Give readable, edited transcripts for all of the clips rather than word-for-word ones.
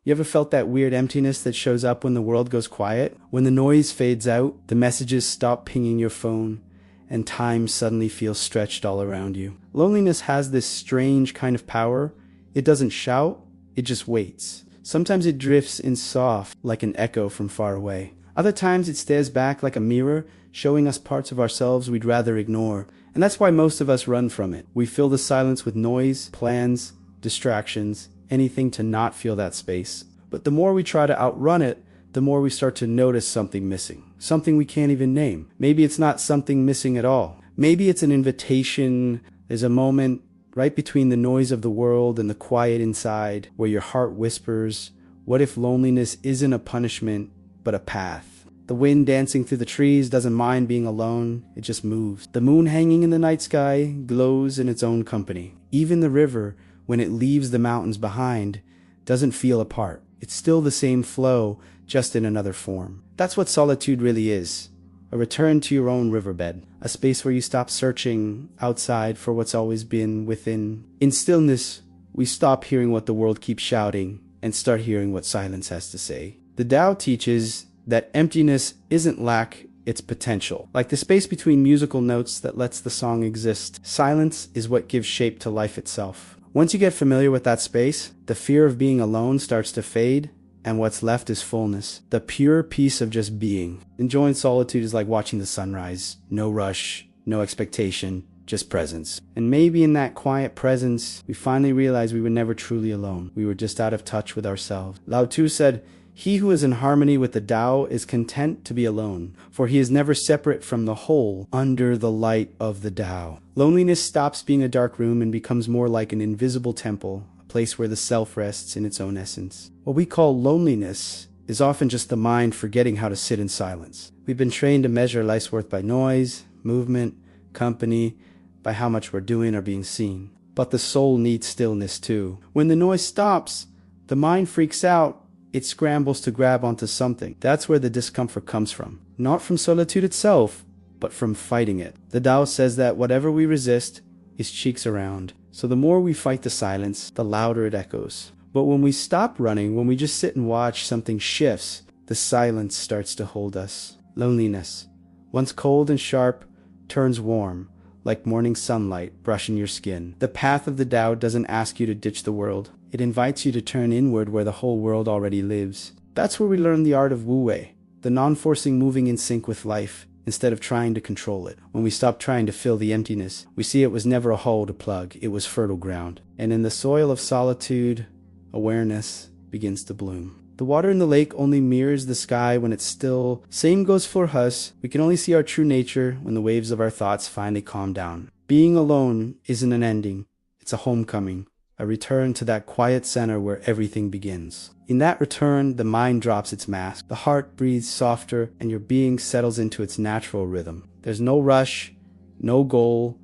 You ever felt that weird emptiness that shows up when the world goes quiet? When the noise fades out, the messages stop pinging your phone, and time suddenly feels stretched all around you. Loneliness has this strange kind of power. It doesn't shout, it just waits. Sometimes it drifts in soft, like an echo from far away. Other times it stares back like a mirror, showing us parts of ourselves we'd rather ignore. And that's why most of us run from it. We fill the silence with noise, plans, distractions, anything to not feel that space. But the more we try to outrun it, the more we start to notice something missing. Something we can't even name. Maybe it's not something missing at all. Maybe it's an invitation. There's a moment right between the noise of the world and the quiet inside where your heart whispers, what if loneliness isn't a punishment, but a path? The wind dancing through the trees doesn't mind being alone, it just moves. The moon hanging in the night sky glows in its own company. Even the river, when it leaves the mountains behind, doesn't feel apart. It's still the same flow, just in another form. That's what solitude really is. A return to your own riverbed. A space where you stop searching outside for what's always been within. In stillness, we stop hearing what the world keeps shouting and start hearing what silence has to say. The Tao teaches that emptiness isn't lack, it's potential. Like the space between musical notes that lets the song exist. Silence is what gives shape to life itself. Once you get familiar with that space, the fear of being alone starts to fade, and what's left is fullness. The pure peace of just being. Enjoying solitude is like watching the sunrise. No rush, no expectation, just presence. And maybe in that quiet presence, we finally realize we were never truly alone. We were just out of touch with ourselves. Lao Tzu said, "He who is in harmony with the Tao is content to be alone, for he is never separate from the whole under the light of the Tao." Loneliness stops being a dark room and becomes more like an invisible temple, a place where the self rests in its own essence. What we call loneliness is often just the mind forgetting how to sit in silence. We've been trained to measure life's worth by noise, movement, company, by how much we're doing or being seen. But the soul needs stillness too. When the noise stops, the mind freaks out. It scrambles to grab onto something. That's where the discomfort comes from. Not from solitude itself, but from fighting it. The Tao says that whatever we resist is cheeks around. So the more we fight the silence, the louder it echoes. But when we stop running, when we just sit and watch, something shifts. The silence starts to hold us. Loneliness, once cold and sharp, turns warm, like morning sunlight brushing your skin. The path of the Tao doesn't ask you to ditch the world. It invites you to turn inward where the whole world already lives. That's where we learn the art of wu-wei, the non-forcing moving in sync with life, instead of trying to control it. When we stop trying to fill the emptiness, we see it was never a hole to plug, it was fertile ground. And in the soil of solitude, awareness begins to bloom. The water in the lake only mirrors the sky when it's still. Same goes for us. We can only see our true nature when the waves of our thoughts finally calm down. Being alone isn't an ending, it's a homecoming. A return to that quiet center where everything begins. In that return, the mind drops its mask, the heart breathes softer, and your being settles into its natural rhythm. There's no rush, no goal,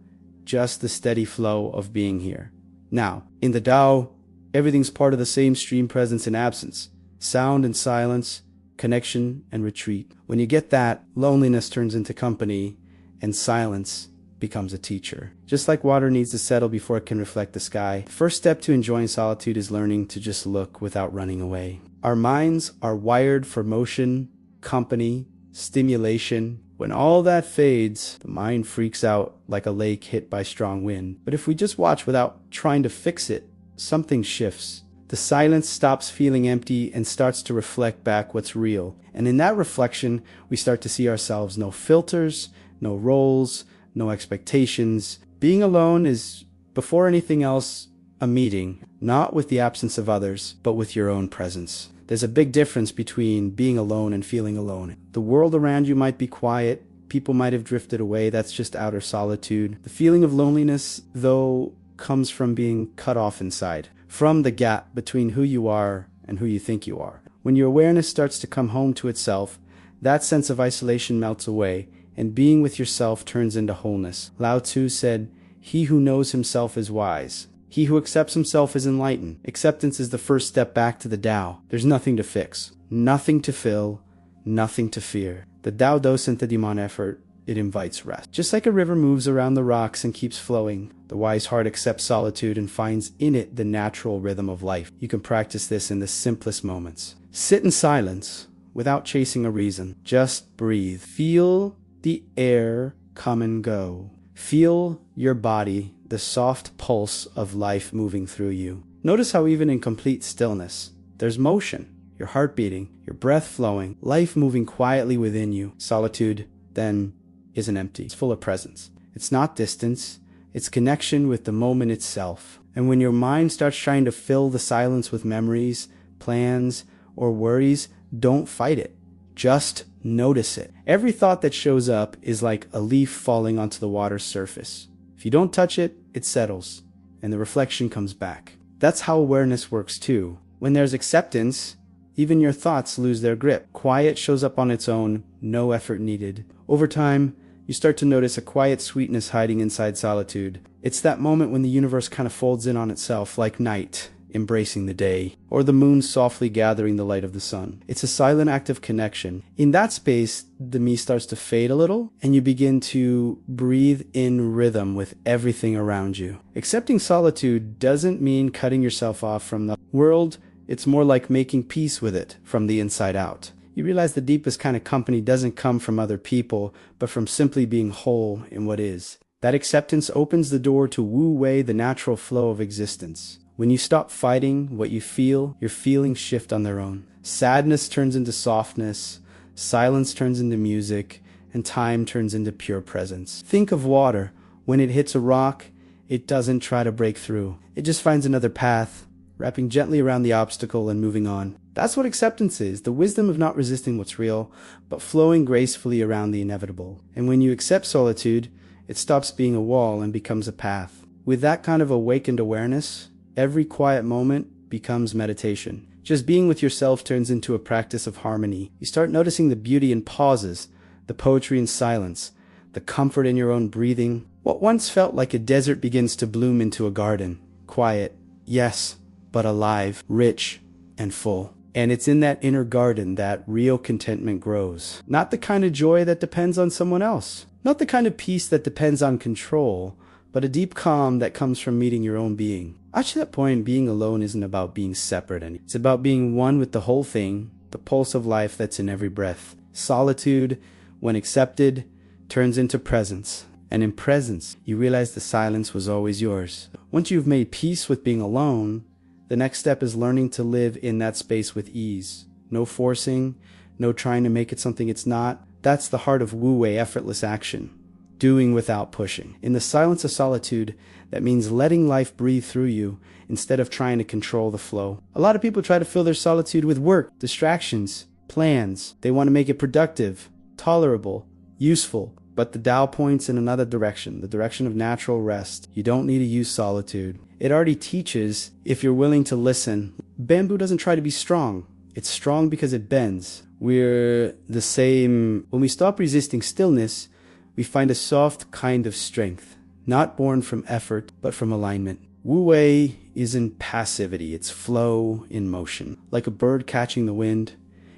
just the steady flow of being here. Now, in the Tao, everything's part of the same stream, presence and absence. Sound and silence, connection and retreat. When you get that, loneliness turns into company, and silence becomes a teacher. Just like water needs to settle before it can reflect the sky, the first step to enjoying solitude is learning to just look without running away. Our minds are wired for motion, company, stimulation. When all that fades, the mind freaks out like a lake hit by strong wind. But if we just watch without trying to fix it, something shifts. The silence stops feeling empty and starts to reflect back what's real. And in that reflection, we start to see ourselves. No filters, no roles, no expectations. Being alone is, before anything else, a meeting, not with the absence of others, but with your own presence. There's a big difference between being alone and feeling alone. The world around you might be quiet, people might have drifted away, that's just outer solitude. The feeling of loneliness, though, comes from being cut off inside, from the gap between who you are and who you think you are. When your awareness starts to come home to itself, that sense of isolation melts away, and being with yourself turns into wholeness. Lao Tzu said, "He who knows himself is wise. He who accepts himself is enlightened." Acceptance is the first step back to the Tao. There's nothing to fix, nothing to fill, nothing to fear. The Tao doesn't demand effort, it invites rest. Just like a river moves around the rocks and keeps flowing, The wise heart accepts solitude and finds in it the natural rhythm of life. You can practice this in the simplest moments. Sit in silence without chasing a reason. Just breathe. Feel the air come and go. Feel your body, the soft pulse of life moving through you. Notice how even in complete stillness, there's motion. Your heart beating, your breath flowing, life moving quietly within you. Solitude, then, isn't empty. It's full of presence. It's not distance. It's connection with the moment itself. And when your mind starts trying to fill the silence with memories, plans, or worries, don't fight it. Just notice it. Every thought that shows up is like a leaf falling onto the water's surface. If you don't touch it, it settles, and the reflection comes back. That's how awareness works too. When there's acceptance, even your thoughts lose their grip. Quiet shows up on its own, no effort needed. Over time, you start to notice a quiet sweetness hiding inside solitude. It's that moment when the universe kind of folds in on itself, like night embracing the day, or the moon softly gathering the light of the sun. It's a silent act of connection. In that space, the me starts to fade a little, and you begin to breathe in rhythm with everything around you. Accepting solitude doesn't mean cutting yourself off from the world. It's more like making peace with it from the inside out. You realize the deepest kind of company doesn't come from other people, but from simply being whole in what is. That acceptance opens the door to wu wei, the natural flow of existence. When you stop fighting what you feel, your feelings shift on their own. Sadness turns into softness, silence turns into music, and time turns into pure presence. Think of water. When it hits a rock, it doesn't try to break through. It just finds another path, wrapping gently around the obstacle and moving on. That's what acceptance is, the wisdom of not resisting what's real, but flowing gracefully around the inevitable. And when you accept solitude, it stops being a wall and becomes a path. With that kind of awakened awareness, every quiet moment becomes meditation. Just being with yourself turns into a practice of harmony. You start noticing the beauty in pauses, the poetry in silence, the comfort in your own breathing. What once felt like a desert begins to bloom into a garden. Quiet, yes, but alive, rich, and full. And it's in that inner garden that real contentment grows. Not the kind of joy that depends on someone else. Not the kind of peace that depends on control, but a deep calm that comes from meeting your own being. Up to that point, being alone isn't about being separate. It's about being one with the whole thing, the pulse of life that's in every breath. Solitude, when accepted, turns into presence. And in presence, you realize the silence was always yours. Once you've made peace with being alone, the next step is learning to live in that space with ease. No forcing, no trying to make it something it's not. That's the heart of wu-wei, effortless action. Doing without pushing. In the silence of solitude, that means letting life breathe through you instead of trying to control the flow. A lot of people try to fill their solitude with work, distractions, plans. They want to make it productive, tolerable, useful. But the Tao points in another direction, the direction of natural rest. You don't need to use solitude. It already teaches if you're willing to listen. Bamboo doesn't try to be strong. It's strong because it bends. We're the same. When we stop resisting stillness, we find a soft kind of strength, not born from effort, but from alignment. Wu-wei isn't passivity, it's flow in motion. Like a bird catching the wind.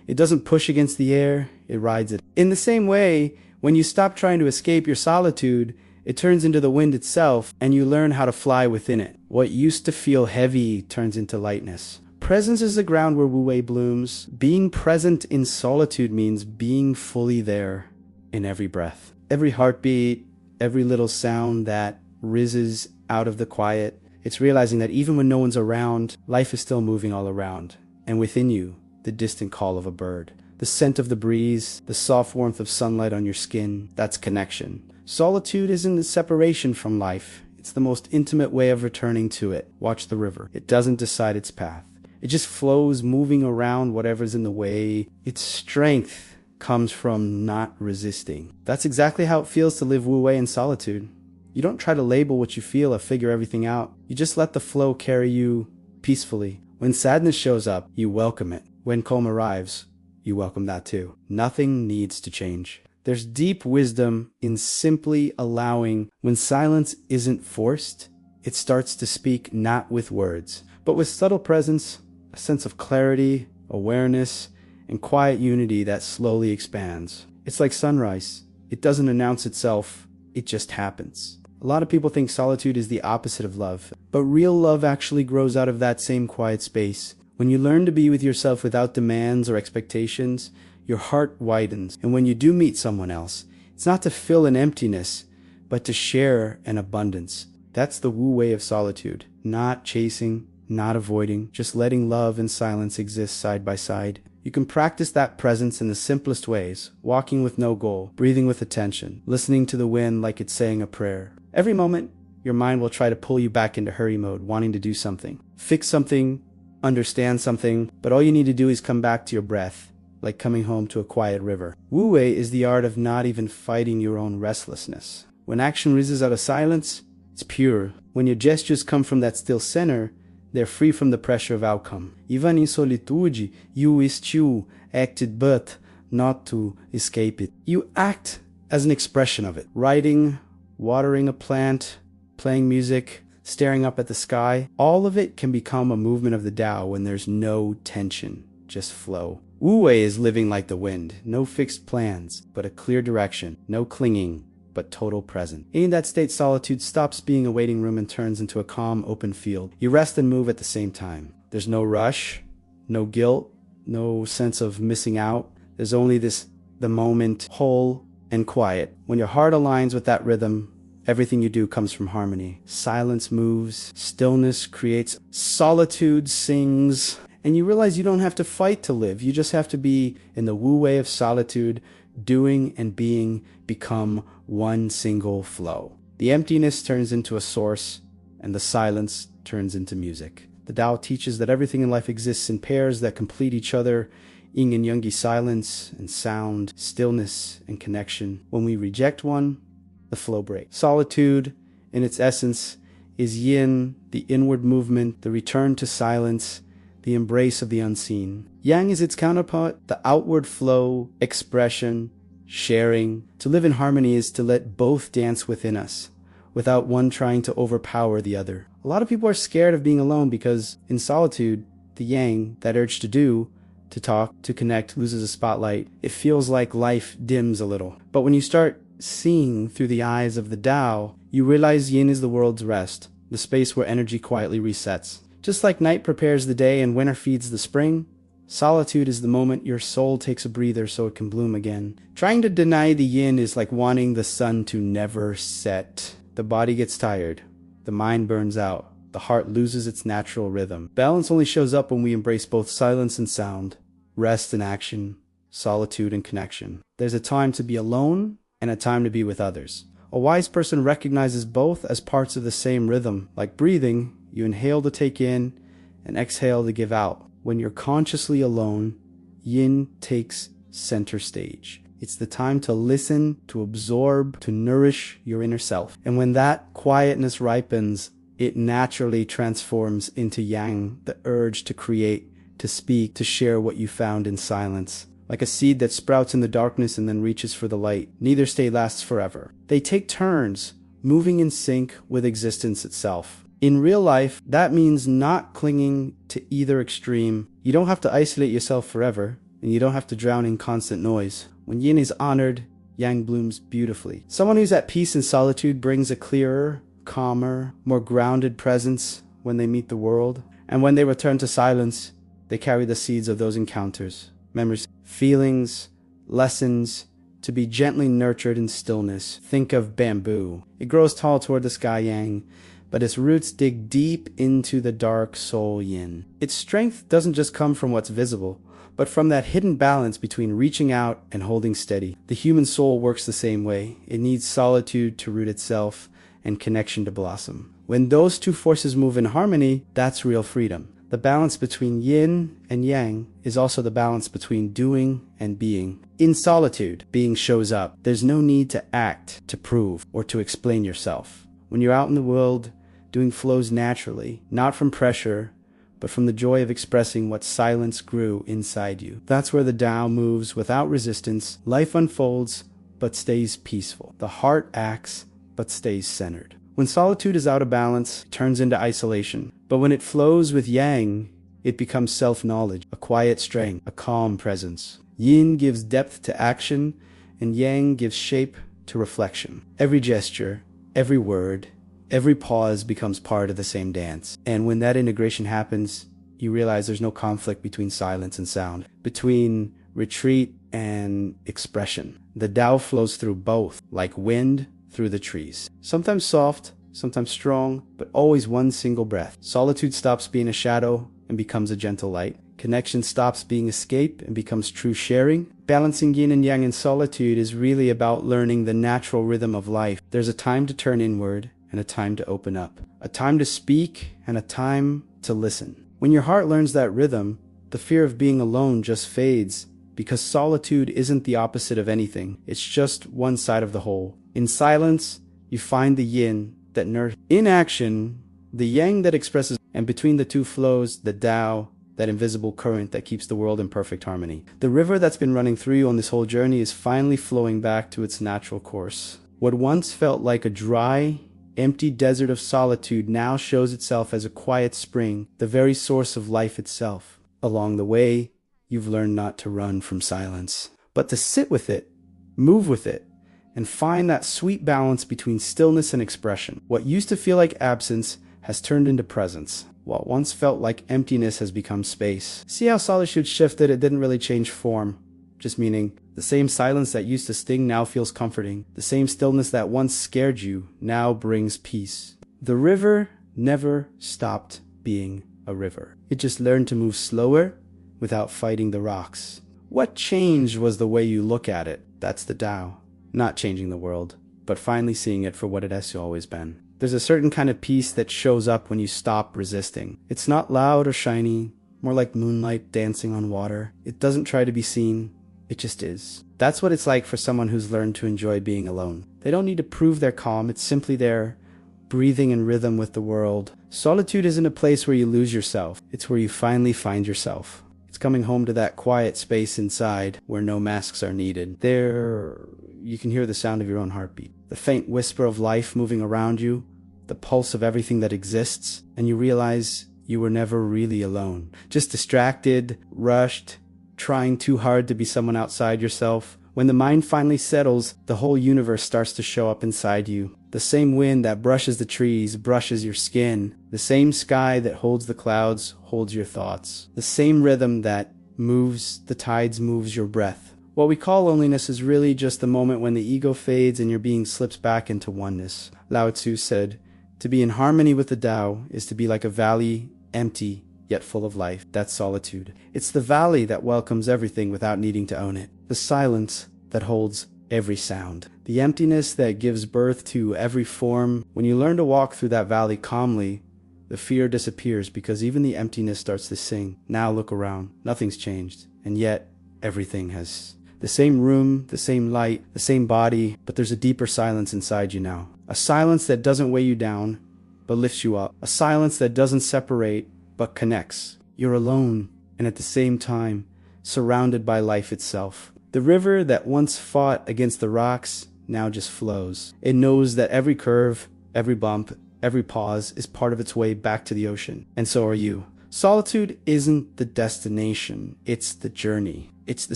It doesn't push against the air, it rides it. In the same way, when you stop trying to escape your solitude, it turns into the wind itself, and you learn how to fly within it. What used to feel heavy turns into lightness. Presence is the ground where wu-wei blooms. Being present in solitude means being fully there in every breath. Every heartbeat, every little sound that rises out of the quiet. It's realizing that even when no one's around, life is still moving all around. And within you, the distant call of a bird. The scent of the breeze, the soft warmth of sunlight on your skin, that's connection. Solitude isn't the separation from life. It's the most intimate way of returning to it. Watch the river. It doesn't decide its path. It just flows, moving around whatever's in the way. Its strength comes from not resisting. That's exactly how it feels to live wu-wei in solitude. You don't try to label what you feel or figure everything out. You just let the flow carry you peacefully. When sadness shows up, you welcome it. When calm arrives, you welcome that too. Nothing needs to change. There's deep wisdom in simply allowing. When silence isn't forced, it starts to speak not with words, but with subtle presence, a sense of clarity, awareness, and quiet unity that slowly expands. It's like sunrise. It doesn't announce itself, it just happens. A lot of people think solitude is the opposite of love, but real love actually grows out of that same quiet space. When you learn to be with yourself without demands or expectations, your heart widens. And when you do meet someone else, it's not to fill an emptiness, but to share an abundance. That's the Wu way of solitude. Not chasing, not avoiding, just letting love and silence exist side by side. You can practice that presence in the simplest ways, walking with no goal, breathing with attention, listening to the wind like it's saying a prayer. Every moment, your mind will try to pull you back into hurry mode, wanting to do something, fix something, understand something, but all you need to do is come back to your breath, like coming home to a quiet river. Wu Wei is the art of not even fighting your own restlessness. When action rises out of silence, it's pure. When your gestures come from that still center, they're free from the pressure of outcome. Even in solitude, you still acted but not to escape it. You act as an expression of it. Writing, watering a plant, playing music, staring up at the sky, all of it can become a movement of the Tao when there's no tension, just flow. Wu Wei is living like the wind, no fixed plans, but a clear direction, no clinging, but total present. In that state, solitude stops being a waiting room and turns into a calm, open field. You rest and move at the same time. There's no rush, no guilt, no sense of missing out. There's only the moment, whole and quiet. When your heart aligns with that rhythm, everything you do comes from harmony. Silence moves, stillness creates, solitude sings, and you realize you don't have to fight to live. You just have to be in the Wu way of solitude, doing and being become one single flow. The emptiness turns into a source, and the silence turns into music. The Tao teaches that everything in life exists in pairs that complete each other, yin and yang, silence and sound, stillness and connection. When we reject one, the flow breaks. Solitude, in its essence, is yin, the inward movement, the return to silence, the embrace of the unseen. Yang is its counterpart, the outward flow, expression, sharing. To live in harmony is to let both dance within us, without one trying to overpower the other. A lot of people are scared of being alone because in solitude, the yang, that urge to do, to talk, to connect, loses a spotlight. It feels like life dims a little. But when you start seeing through the eyes of the Tao, you realize yin is the world's rest, the space where energy quietly resets. Just like night prepares the day and winter feeds the spring, solitude is the moment your soul takes a breather so it can bloom again. Trying to deny the yin is like wanting the sun to never set. The body gets tired, the mind burns out, the heart loses its natural rhythm. Balance only shows up when we embrace both silence and sound, rest and action, solitude and connection. There's a time to be alone and a time to be with others. A wise person recognizes both as parts of the same rhythm. Like breathing, you inhale to take in and exhale to give out. When you're consciously alone, yin takes center stage. It's the time to listen, to absorb, to nourish your inner self. And when that quietness ripens, it naturally transforms into yang, the urge to create, to speak, to share what you found in silence. Like a seed that sprouts in the darkness and then reaches for the light. Neither state lasts forever. They take turns, moving in sync with existence itself. In real life, that means not clinging to either extreme. You don't have to isolate yourself forever, and you don't have to drown in constant noise. When yin is honored, yang blooms beautifully. Someone who's at peace in solitude brings a clearer, calmer, more grounded presence when they meet the world. And when they return to silence, they carry the seeds of those encounters, memories, feelings, lessons, to be gently nurtured in stillness. Think of bamboo. It grows tall toward the sky yang, but its roots dig deep into the dark soul yin. Its strength doesn't just come from what's visible, but from that hidden balance between reaching out and holding steady. The human soul works the same way. It needs solitude to root itself and connection to blossom. When those two forces move in harmony, that's real freedom. The balance between yin and yang is also the balance between doing and being. In solitude, being shows up. There's no need to act, to prove, or to explain yourself. When you're out in the world, doing flows naturally, not from pressure, but from the joy of expressing what silence grew inside you. That's where the Tao moves without resistance. Life unfolds, but stays peaceful. The heart acts, but stays centered. When solitude is out of balance, it turns into isolation. But when it flows with yang, it becomes self-knowledge, a quiet strength, a calm presence. Yin gives depth to action, and yang gives shape to reflection. Every gesture, Every word, every pause becomes part of the same dance. And when that integration happens, you realize there's no conflict between silence and sound, between retreat and expression. The Tao flows through both, like wind through the trees. Sometimes soft, sometimes strong, but always one single breath. Solitude stops being a shadow and becomes a gentle light. Connection stops being escape and becomes true sharing. Balancing yin and yang in solitude is really about learning the natural rhythm of life. There's a time to turn inward and a time to open up. A time to speak and a time to listen. When your heart learns that rhythm, the fear of being alone just fades, because solitude isn't the opposite of anything. It's just one side of the whole. In silence, you find the yin that nourishes. In action, the yang that expresses, and between the two flows the Tao, that invisible current that keeps the world in perfect harmony. The river that's been running through you on this whole journey is finally flowing back to its natural course. What once felt like a dry, empty desert of solitude now shows itself as a quiet spring, the very source of life itself. Along the way, you've learned not to run from silence, but to sit with it, move with it, and find that sweet balance between stillness and expression. What used to feel like absence has turned into presence. What once felt like emptiness has become space. See how solitude shifted? It didn't really change form, just meaning the same silence that used to sting now feels comforting. The same stillness that once scared you now brings peace. The river never stopped being a river. It just learned to move slower without fighting the rocks. What changed was the way you look at it. That's the Tao. Not changing the world, but finally seeing it for what it has always been. There's a certain kind of peace that shows up when you stop resisting. It's not loud or shiny, more like moonlight dancing on water. It doesn't try to be seen, it just is. That's what it's like for someone who's learned to enjoy being alone. They don't need to prove they're calm, it's simply there, breathing in rhythm with the world. Solitude isn't a place where you lose yourself, it's where you finally find yourself. It's coming home to that quiet space inside where no masks are needed. There, you can hear the sound of your own heartbeat. The faint whisper of life moving around you, the pulse of everything that exists, and you realize you were never really alone. Just distracted, rushed, trying too hard to be someone outside yourself. When the mind finally settles, the whole universe starts to show up inside you. The same wind that brushes the trees brushes your skin. The same sky that holds the clouds holds your thoughts. The same rhythm that moves the tides moves your breath. What we call loneliness is really just the moment when the ego fades and your being slips back into oneness. Lao Tzu said, "To be in harmony with the Tao is to be like a valley, empty, yet full of life." That's solitude. It's the valley that welcomes everything without needing to own it. The silence that holds every sound. The emptiness that gives birth to every form. When you learn to walk through that valley calmly, the fear disappears because even the emptiness starts to sing. Now look around. Nothing's changed. And yet, everything has. The same room, the same light, the same body, but there's a deeper silence inside you now. A silence that doesn't weigh you down, but lifts you up. A silence that doesn't separate, but connects. You're alone, and at the same time, surrounded by life itself. The river that once fought against the rocks now just flows. It knows that every curve, every bump, every pause is part of its way back to the ocean. And so are you. Solitude isn't the destination, it's the journey. It's the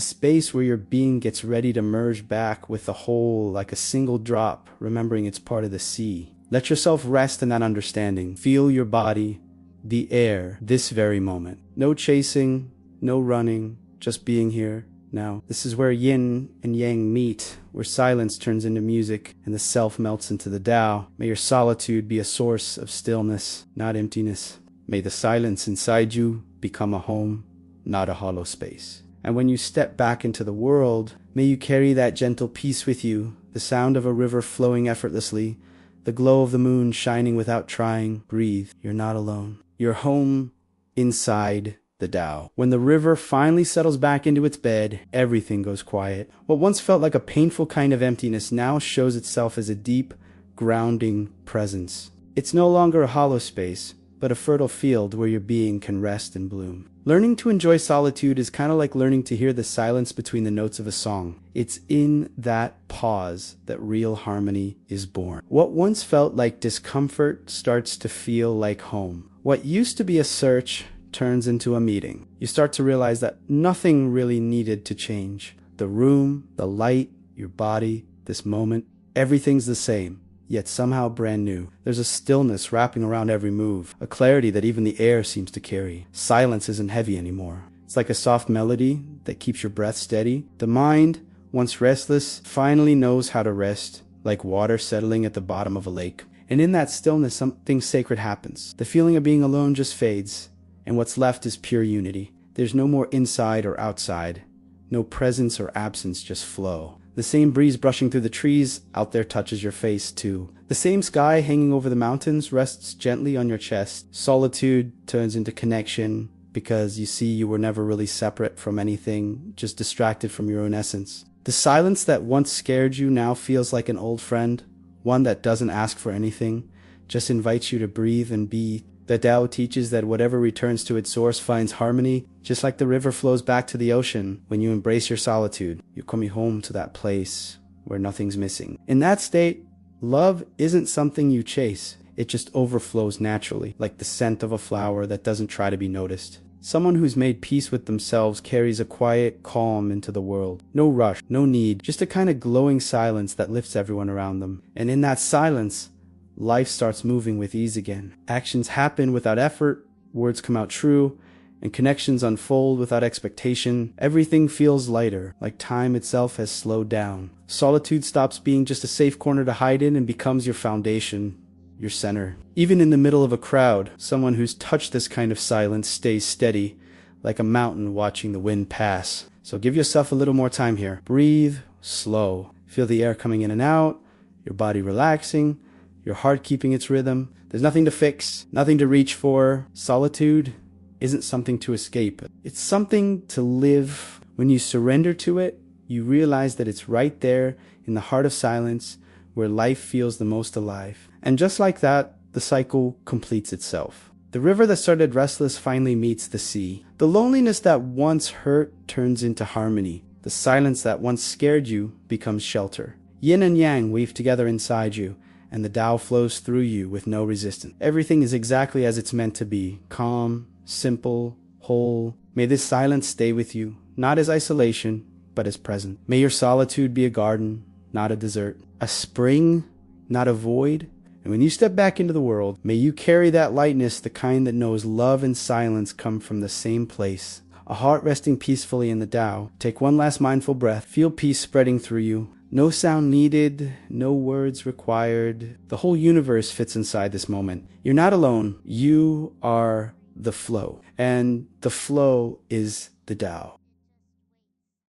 space where your being gets ready to merge back with the whole like a single drop, remembering it's part of the sea. Let yourself rest in that understanding. Feel your body, the air, this very moment. No chasing, no running, just being here now. This is where yin and yang meet, where silence turns into music and the self melts into the Tao. May your solitude be a source of stillness, not emptiness. May the silence inside you become a home, not a hollow space. And when you step back into the world, may you carry that gentle peace with you, the sound of a river flowing effortlessly, the glow of the moon shining without trying. Breathe. You're not alone. You're home inside the Tao. When the river finally settles back into its bed, everything goes quiet. What once felt like a painful kind of emptiness now shows itself as a deep, grounding presence. It's no longer a hollow space, but a fertile field where your being can rest and bloom. Learning to enjoy solitude is kind of like learning to hear the silence between the notes of a song. It's in that pause that real harmony is born. What once felt like discomfort starts to feel like home. What used to be a search turns into a meeting. You start to realize that nothing really needed to change. The room, the light, your body, this moment, everything's the same. yet somehow brand new. There's a stillness wrapping around every move, a clarity that even the air seems to carry. Silence isn't heavy anymore. It's like a soft melody that keeps your breath steady. The mind, once restless, finally knows how to rest, like water settling at the bottom of a lake. And in that stillness, something sacred happens. The feeling of being alone just fades, and what's left is pure unity. There's no more inside or outside. No presence or absence, just flow. The same breeze brushing through the trees out there touches your face too. The same sky hanging over the mountains rests gently on your chest. Solitude turns into connection because you see you were never really separate from anything, just distracted from your own essence. The silence that once scared you now feels like an old friend, one that doesn't ask for anything, just invites you to breathe and be. The Tao teaches that whatever returns to its source finds harmony, just like the river flows back to the ocean. When you embrace your solitude, you're coming home to that place where nothing's missing. In that state, love isn't something you chase. It just overflows naturally, like the scent of a flower that doesn't try to be noticed. Someone who's made peace with themselves carries a quiet calm into the world. No rush, no need, just a kind of glowing silence that lifts everyone around them. And in that silence, life starts moving with ease again. Actions happen without effort, words come out true, and connections unfold without expectation. Everything feels lighter, like time itself has slowed down. Solitude stops being just a safe corner to hide in and becomes your foundation, your center. Even in the middle of a crowd, someone who's touched this kind of silence stays steady, like a mountain watching the wind pass. So give yourself a little more time here. Breathe slow. Feel the air coming in and out, your body relaxing, your heart keeping its rhythm. There's nothing to fix, nothing to reach for. Solitude isn't something to escape. It's something to live. When you surrender to it, you realize that it's right there in the heart of silence where life feels the most alive. And just like that, the cycle completes itself. The river that started restless finally meets the sea. The loneliness that once hurt turns into harmony. The silence that once scared you becomes shelter. Yin and yang weave together inside you, and the Tao flows through you with no resistance. Everything is exactly as it's meant to be, calm, simple, whole. May this silence stay with you, not as isolation, but as present. May your solitude be a garden, not a desert, a spring, not a void. And when you step back into the world, may you carry that lightness, the kind that knows love and silence come from the same place. A heart resting peacefully in the Tao. Take one last mindful breath. Feel peace spreading through you. No sound needed, no words required. The whole universe fits inside this moment. You're not alone. You are the flow. And the flow is the Tao.